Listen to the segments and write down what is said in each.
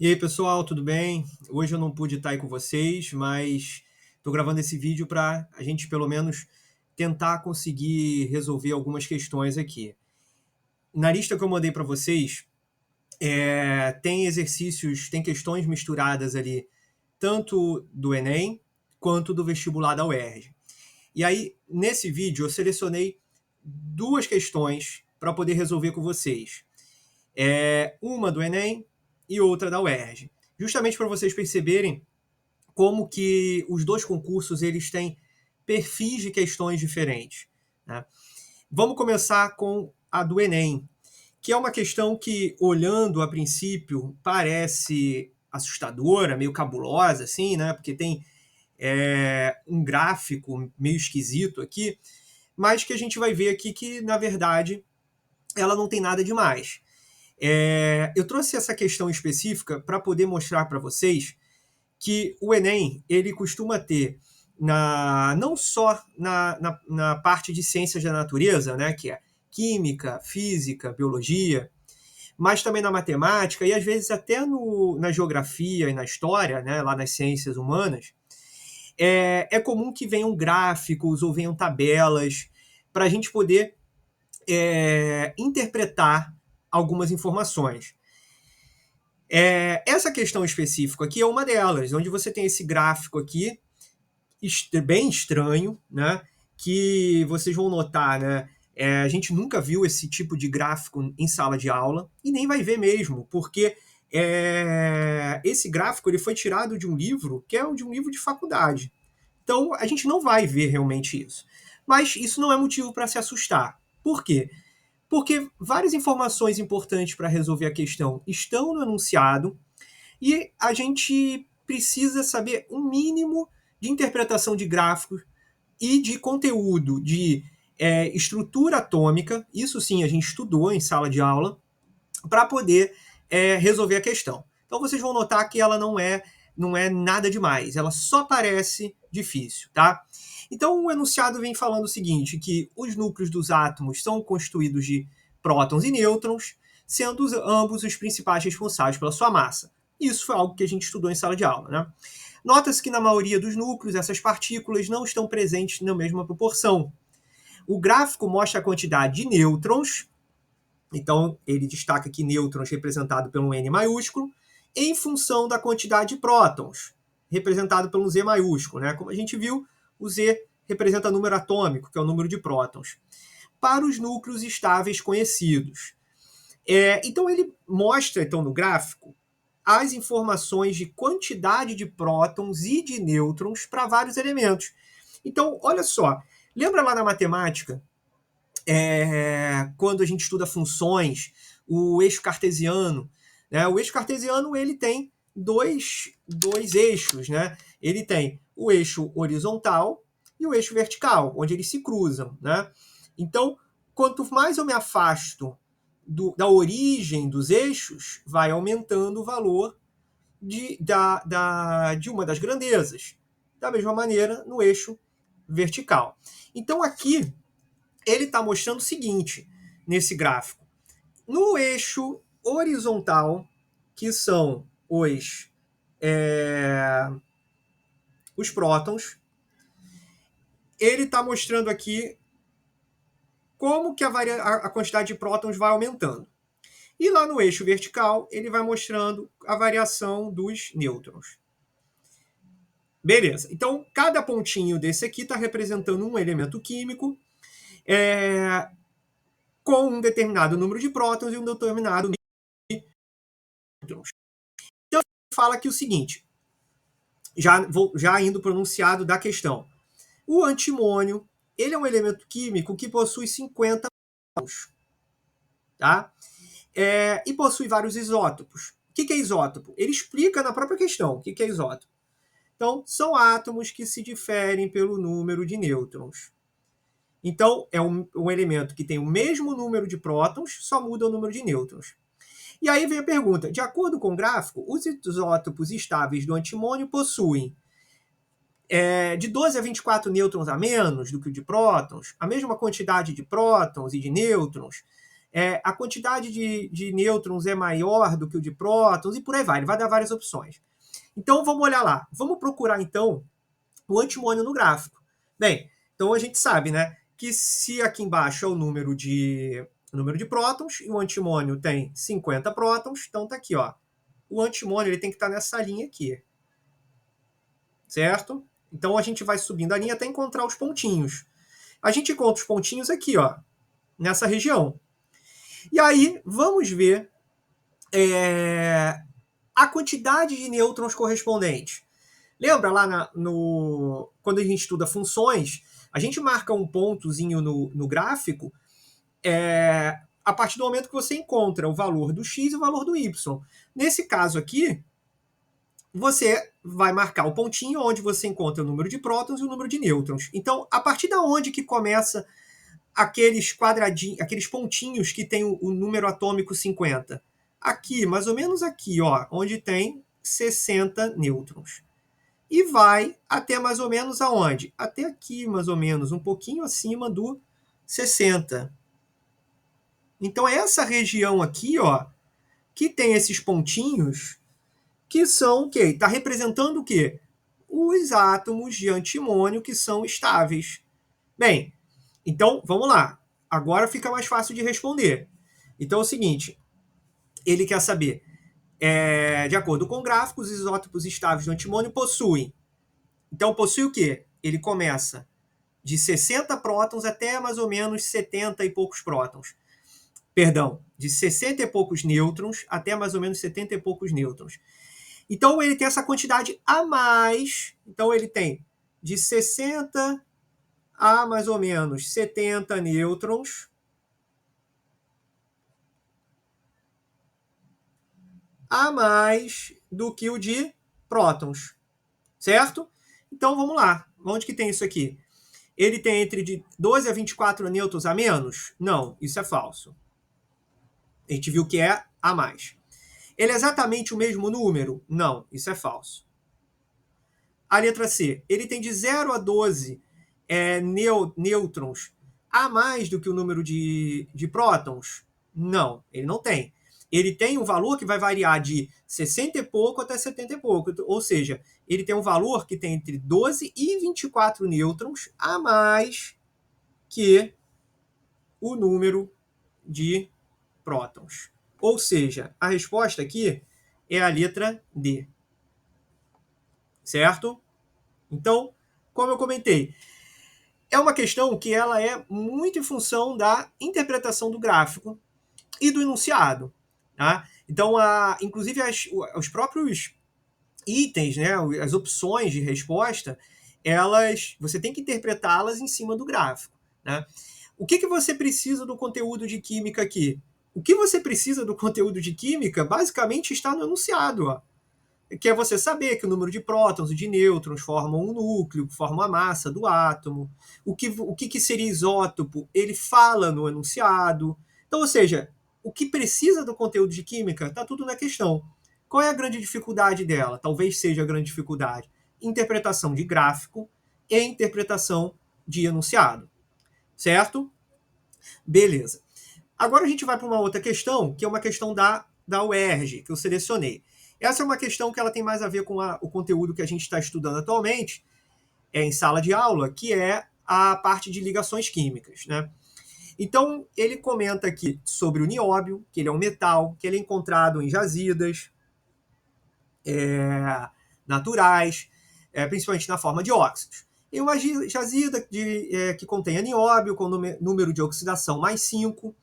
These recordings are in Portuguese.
E aí, pessoal, tudo bem? Hoje eu não pude estar aí com vocês, mas estou gravando esse vídeo para a gente, pelo menos, tentar conseguir resolver algumas questões aqui. Na lista que eu mandei para vocês, tem exercícios, tem questões misturadas ali, tanto do Enem quanto do vestibular da UERJ. E aí, nesse vídeo, eu selecionei duas questões para poder resolver com vocês. Uma do Enem e outra da UERJ. Justamente para vocês perceberem como que os dois concursos eles têm perfis de questões diferentes, né? Vamos começar com a do Enem, que é uma questão que, olhando a princípio, parece assustadora, meio cabulosa, assim, né? Porque tem um gráfico meio esquisito aqui, mas que a gente vai ver aqui que, na verdade, ela não tem nada demais. Eu trouxe essa questão específica para poder mostrar para vocês que o Enem ele costuma ter não só na parte de ciências da natureza, né, que é química, física, biologia, mas também na matemática e às vezes até na geografia e na história, né, lá nas ciências humanas, é comum que venham gráficos ou venham tabelas para a gente poder interpretar algumas informações. Essa questão específica aqui é uma delas, onde você tem esse gráfico aqui, bem estranho, né? Que vocês vão notar, né? A gente nunca viu esse tipo de gráfico em sala de aula e nem vai ver mesmo, porque esse gráfico ele foi tirado de um livro que é de um livro de faculdade. Então a gente não vai ver realmente isso. Mas isso não é motivo para se assustar. Por quê? Porque várias informações importantes para resolver a questão estão no enunciado e a gente precisa saber um mínimo de interpretação de gráficos e de conteúdo de estrutura atômica, isso sim a gente estudou em sala de aula, para poder resolver a questão. Então vocês vão notar que ela não é nada demais, ela só parece difícil, tá? Então o enunciado vem falando o seguinte, que os núcleos dos átomos são constituídos de prótons e nêutrons, sendo ambos os principais responsáveis pela sua massa. Isso foi algo que a gente estudou em sala de aula, né? Nota-se que na maioria dos núcleos essas partículas não estão presentes na mesma proporção. O gráfico mostra a quantidade de nêutrons, então ele destaca aqui nêutrons representado pelo N maiúsculo, em função da quantidade de prótons, representado pelo Z maiúsculo, né? Como a gente viu, o Z representa número atômico, que é o número de prótons, para os núcleos estáveis conhecidos. Então ele mostra, então, no gráfico, as informações de quantidade de prótons e de nêutrons para vários elementos. Então, olha só, lembra lá na matemática, quando a gente estuda funções, o eixo cartesiano, né? O eixo cartesiano ele tem dois eixos, né? Ele tem o eixo horizontal e o eixo vertical, onde eles se cruzam, né? Então, quanto mais eu me afasto da origem dos eixos, vai aumentando o valor de uma das grandezas. Da mesma maneira, no eixo vertical. Então, aqui, ele está mostrando o seguinte, nesse gráfico. No eixo horizontal, que são os prótons, ele está mostrando aqui como que a quantidade de prótons vai aumentando. E lá no eixo vertical, ele vai mostrando a variação dos nêutrons. Beleza. Então, cada pontinho desse aqui está representando um elemento químico com um determinado número de prótons e um determinado número de nêutrons. Então, fala aqui o seguinte, já indo para o enunciado da questão. O antimônio, ele é um elemento químico que possui 50 átomos, tá? E possui vários isótopos. O que é isótopo? Ele explica na própria questão o que é isótopo. Então, são átomos que se diferem pelo número de nêutrons. Então, é um elemento que tem o mesmo número de prótons, só muda o número de nêutrons. E aí vem a pergunta, de acordo com o gráfico, os isótopos estáveis do antimônio possuem de 12 a 24 nêutrons a menos do que o de prótons, a mesma quantidade de prótons e de nêutrons, a quantidade de nêutrons é maior do que o de prótons, e por aí vai. Ele vai dar várias opções. Então, vamos olhar lá. Vamos procurar, então, o antimônio no gráfico. Bem, então a gente sabe, né, que se aqui embaixo é o número de prótons, e o antimônio tem 50 prótons, então tá aqui, ó. O antimônio ele tem que estar nessa linha aqui. Certo? Então a gente vai subindo a linha até encontrar os pontinhos. A gente encontra os pontinhos aqui, ó, nessa região. E aí, vamos ver a quantidade de nêutrons correspondentes. Lembra lá quando a gente estuda funções, a gente marca um pontozinho no gráfico a partir do momento que você encontra o valor do x e o valor do y. Nesse caso aqui, você vai marcar o pontinho onde você encontra o número de prótons e o número de nêutrons. Então, a partir da onde que começa aqueles quadradinhos, aqueles pontinhos que tem o número atômico 50? Aqui, mais ou menos aqui, ó, onde tem 60 nêutrons. E vai até mais ou menos aonde? Até aqui, mais ou menos, um pouquinho acima do 60. Então, é essa região aqui, ó, que tem esses pontinhos, que são o quê? Está representando o quê? Os átomos de antimônio que são estáveis. Bem, então, vamos lá. Agora fica mais fácil de responder. Então é o seguinte, ele quer saber, de acordo com o gráfico, os isótopos estáveis do antimônio possuem. Então, possui o quê? Ele começa de 60 prótons até mais ou menos 70 e poucos prótons. Perdão, de 60 e poucos nêutrons até mais ou menos 70 e poucos nêutrons. Então, ele tem essa quantidade a mais. Então, ele tem de 60 a mais ou menos 70 nêutrons a mais do que o de prótons. Certo? Então, vamos lá. Onde que tem isso aqui? Ele tem entre de 12 a 24 nêutrons a menos? Não, isso é falso. A gente viu que é a mais. Ele é exatamente o mesmo número? Não, isso é falso. A letra C. Ele tem de 0 a 12 nêutrons a mais do que o número de prótons? Não, ele não tem. Ele tem um valor que vai variar de 60 e pouco até 70 e pouco. Ou seja, ele tem um valor que tem entre 12 e 24 nêutrons a mais que o número de prótons. Ou seja, a resposta aqui é a letra D. Certo? Então, como eu comentei, é uma questão que ela é muito em função da interpretação do gráfico e do enunciado. Tá? Então, inclusive, os próprios itens, né, as opções de resposta, você tem que interpretá-las em cima do gráfico. Né? O que você precisa do conteúdo de química aqui? O que você precisa do conteúdo de química, basicamente, está no enunciado. Ó. Que é você saber que o número de prótons e de nêutrons formam um núcleo, formam a massa do átomo. O que seria isótopo? Ele fala no enunciado. Então, ou seja, o que precisa do conteúdo de química está tudo na questão. Qual é a grande dificuldade dela? Talvez seja a grande dificuldade. Interpretação de gráfico e interpretação de enunciado. Certo? Beleza. Agora a gente vai para uma outra questão, que é uma questão da UERJ, que eu selecionei. Essa é uma questão que ela tem mais a ver com o conteúdo que a gente está estudando atualmente, em sala de aula, que é a parte de ligações químicas. Né? Então, ele comenta aqui sobre o nióbio, que ele é um metal, que ele é encontrado em jazidas naturais, principalmente na forma de óxidos. E uma jazida que contém nióbio, com número de oxidação mais 5.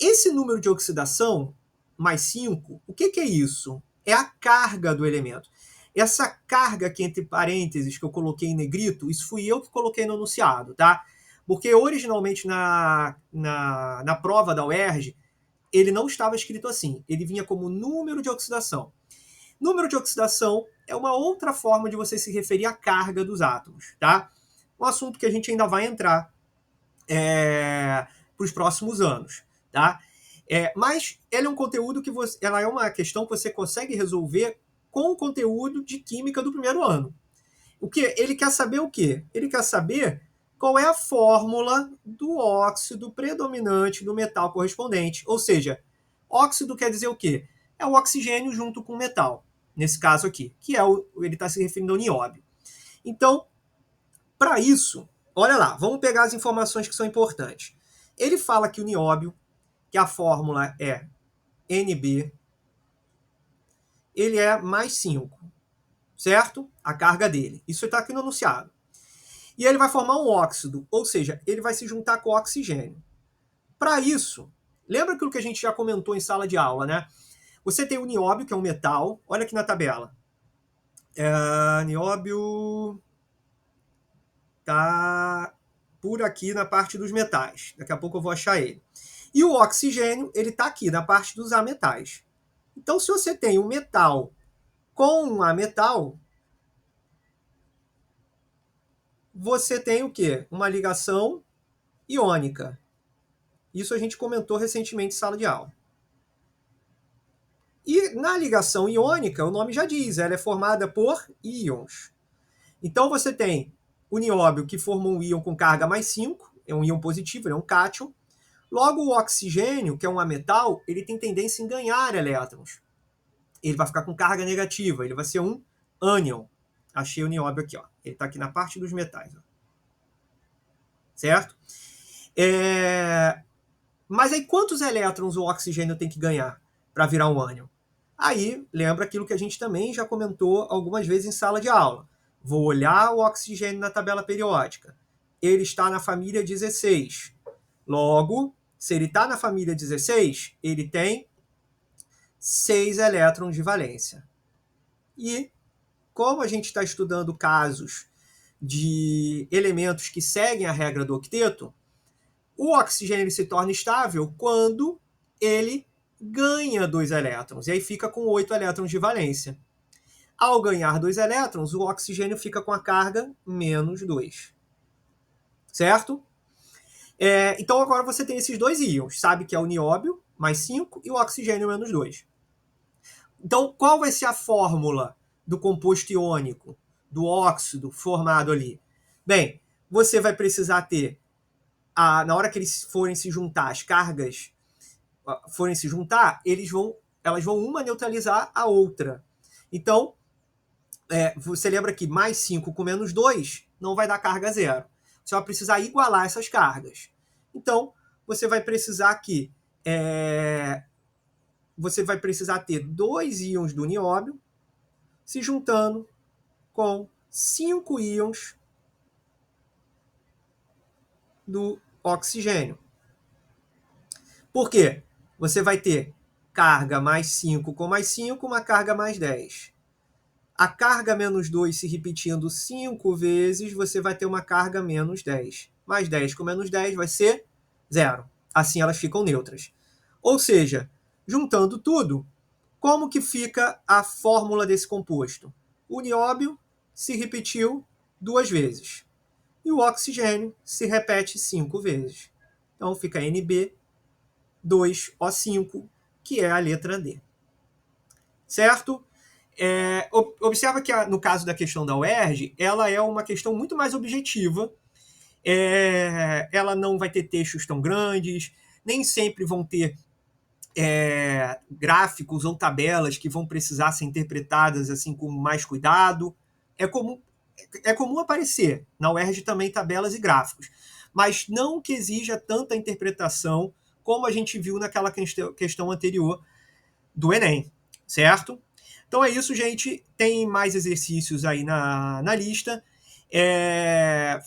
Esse número de oxidação mais 5, o que é isso? É a carga do elemento. Essa carga aqui, entre parênteses, que eu coloquei em negrito, isso fui eu que coloquei no enunciado, tá? Porque originalmente na prova da UERJ, ele não estava escrito assim. Ele vinha como número de oxidação. Número de oxidação é uma outra forma de você se referir à carga dos átomos, tá? Um assunto que a gente ainda vai entrar para os próximos anos, tá? Mas ela é um conteúdo ela é uma questão que você consegue resolver com o conteúdo de química do primeiro ano. Ele quer saber o quê? Ele quer saber qual é a fórmula do óxido predominante do metal correspondente. Ou seja, óxido quer dizer o quê? É o oxigênio junto com o metal, nesse caso aqui, que é ele está se referindo ao nióbio. Então, para isso, olha lá, vamos pegar as informações que são importantes. Ele fala que o nióbio, que a fórmula é Nb, ele é mais 5, certo? A carga dele. Isso está aqui no enunciado. E ele vai formar um óxido, ou seja, ele vai se juntar com o oxigênio. Para isso, lembra aquilo que a gente já comentou em sala de aula, né? Você tem o nióbio, que é um metal. Olha aqui na tabela. Nióbio tá por aqui na parte dos metais. Daqui a pouco eu vou achar ele. E o oxigênio, ele está aqui na parte dos ametais. Então, se você tem um metal com um ametal, você tem o quê? Uma ligação iônica. Isso a gente comentou recentemente em sala de aula. E na ligação iônica, o nome já diz, ela é formada por íons. Então você tem o nióbio, que forma um íon com carga mais 5, é um íon positivo, ele é um cátion. Logo, o oxigênio, que é um ametal, ele tem tendência em ganhar elétrons. Ele vai ficar com carga negativa, ele vai ser um ânion. Achei o nióbio aqui, ó. Ele está aqui na parte dos metais. Ó. Certo? Mas aí quantos elétrons o oxigênio tem que ganhar para virar um ânion? Aí lembra aquilo que a gente também já comentou algumas vezes em sala de aula. Vou olhar o oxigênio na tabela periódica. Ele está na família 16. Logo, se ele está na família 16, ele tem 6 elétrons de valência. E como a gente está estudando casos de elementos que seguem a regra do octeto, o oxigênio se torna estável quando ele ganha 2 elétrons, e aí fica com 8 elétrons de valência. Ao ganhar 2 elétrons, o oxigênio fica com a carga menos 2. Certo? Então agora você tem esses dois íons, sabe que é o nióbio, mais 5, e o oxigênio, menos 2. Então, qual vai ser a fórmula do composto iônico, do óxido formado ali? Bem, você vai precisar ter, na hora que eles forem se juntar, as cargas forem se juntar, elas vão uma neutralizar a outra. Então, você lembra que mais 5 com menos 2 não vai dar carga zero. Você vai precisar igualar essas cargas. Então, você vai precisar você vai precisar ter 2 íons do nióbio se juntando com 5 íons do oxigênio. Por quê? Você vai ter carga mais 5 com mais 5, uma carga mais 10. A carga menos 2 se repetindo 5 vezes, você vai ter uma carga menos 10. Mais 10 com menos 10 vai ser 0. Assim elas ficam neutras. Ou seja, juntando tudo, como que fica a fórmula desse composto? O nióbio se repetiu 2 vezes. E o oxigênio se repete 5 vezes. Então fica Nb2O5, que é a letra D. Certo? Observa que no caso da questão da UERJ, ela é uma questão muito mais objetiva. Ela não vai ter textos tão grandes, nem sempre vão ter gráficos ou tabelas que vão precisar ser interpretadas assim com mais cuidado. É comum aparecer na UERJ também tabelas e gráficos, mas não que exija tanta interpretação como a gente viu naquela questão anterior do Enem, certo? Então é isso, gente. Tem mais exercícios aí na lista.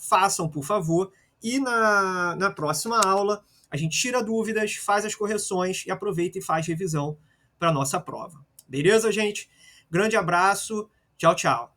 Façam, por favor. E na próxima aula, a gente tira dúvidas, faz as correções e aproveita e faz revisão para a nossa prova. Beleza, gente? Grande abraço. Tchau, tchau.